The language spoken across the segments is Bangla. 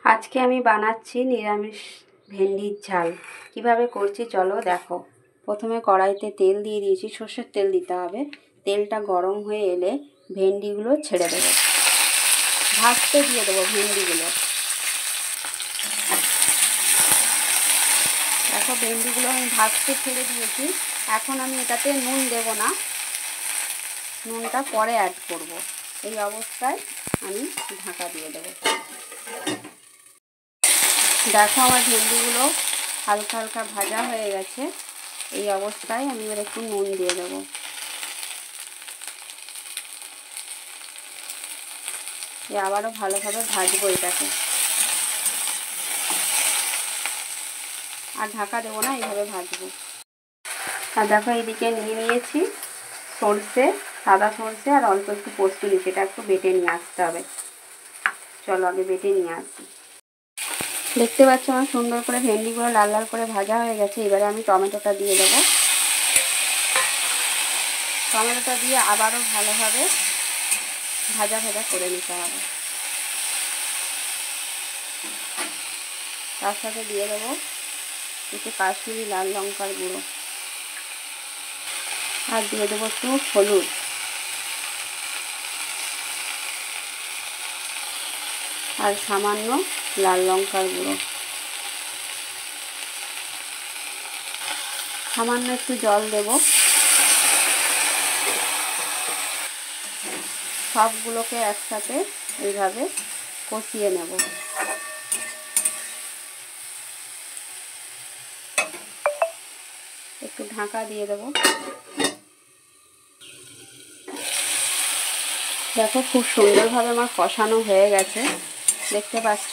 আজকে আমি বানাচ্ছি নিরামিষ ভেন্ডির ঝাল। কিভাবে করছি চলো দেখো। প্রথমে কড়াইতে তেল দিয়ে দিয়েছি, সর্ষের তেল দিতে হবে। তেলটা গরম হয়ে এলে ভেন্ডিগুলো ছেড়ে দেবো, ভাজতে দিয়ে দেবো ভেন্ডিগুলো। দেখো ভেন্ডিগুলো আমি ভাজতে ছেড়ে দিয়েছি। এখন আমি এটাতে নুন দেব না, নুনটা পরে অ্যাড করব। এই অবস্থায় আমি ঢাকা দিয়ে দেবো। দেখো আমার ভেন্ডিগুলো হালকা হালকা ভাজা হয়ে গেছে। এই অবস্থায় আমি এবার একটু নুন দিয়ে দেবো। আবারও ভালোভাবে ভাজবো এটাকে, আর ঢাকা দেবো না, এইভাবে ভাজবো। আর দেখো এইদিকে নিয়ে নিয়েছি সরষে, সাদা সরষে আর অল্প একটু পোস্ত নিয়েছি, এটা একটু বেটে নিয়ে আসতে হবে। চলো আগে বেটে নিয়ে আসি। দেখতে পাচ্ছ আমার সুন্দর করে ভেন্ডিগুলো লাল লাল করে ভাজা হয়ে গেছে। এবারে আমি টমেটোটা দিয়ে দেবো। টমেটোটা দিয়ে আবারও ভালোভাবে ভাজা ভাজা করে নিতে হবে। তার সাথে দিয়ে দেবো একটু কাশ্মীরি লাল লঙ্কার গুঁড়ো, আর দিয়ে দেবো একটু হলুদ, আর সামান্য লাল লঙ্কার গুঁড়ো, সামান্য একটু জল দেব। সবগুলোকে একসাথে এইভাবে কষিয়ে নেব। একটু ঢাকা দিয়ে দেব। দেখো খুব সুন্দরভাবে আমার কষানো হয়ে গেছে, দেখতে পাচ্ছ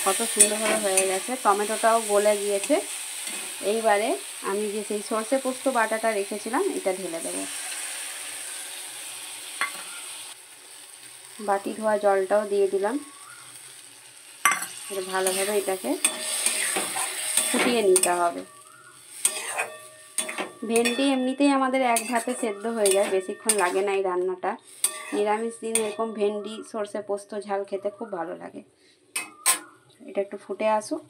কত সুন্দরভাবে হয়ে গেছে। টমেটোটাও গলে গিয়েছে। এইবারে আমি যে সেই সর্ষে পোস্ত বাটাটা রেখেছিলাম এটা ঢেলে দেবো। বাটি ধোয়া জলটাও দিয়ে দিলাম। ভালোভাবে এটাকে ফুটিয়ে নিতে হবে। ভেন্ডি এমনিতেই আমাদের এক ভাতে সেদ্ধ হয়ে যায়, বেশিক্ষণ লাগে না এই রান্নাটা। নিরামিষ দিন এরকম ভেন্ডি সর্ষে পোস্ত ঝাল খেতে খুব ভালো লাগে। এটা একটু ফুটে আসুক,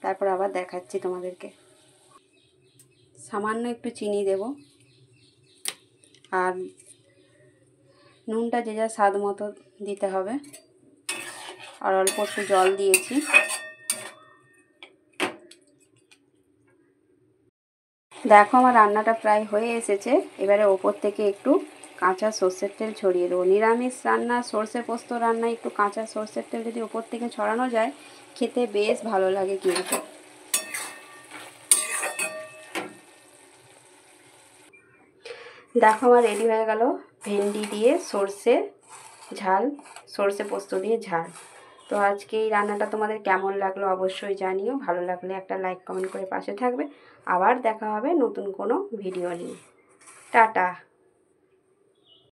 তারপর আবার দেখাচ্ছি তোমাদেরকে। সামান্য একটু চিনি দেব, আর নুনটা যে যা স্বাদ মতো দিতে হবে, আর অল্প একটু জল দিয়েছি। দেখো আমার রান্নাটা প্রায় হয়ে এসেছে। এবারে ওপর থেকে একটু কাঁচা সর্ষের তেল ছড়িয়ে দেবো। নিরামিষ রান্না সর্ষে পোস্ত রান্নায় একটু কাঁচা সর্ষের তেল যদি ওপর থেকে ছড়ানো যায় খেতে বেশ ভালো লাগে কিন্তু। দেখো আমার রেডি হয়ে গেল ভেন্ডি দিয়ে সর্ষে ঝাল, সর্ষে পোস্ত দিয়ে ঝাল। তো আজকে এই রান্নাটা তোমাদের কেমন লাগলো অবশ্যই জানিও। ভালো লাগলে একটা লাইক কমেন্ট করে পাশে থাকবে। আবার দেখা হবে নতুন কোনো ভিডিও নিয়ে। টাটা।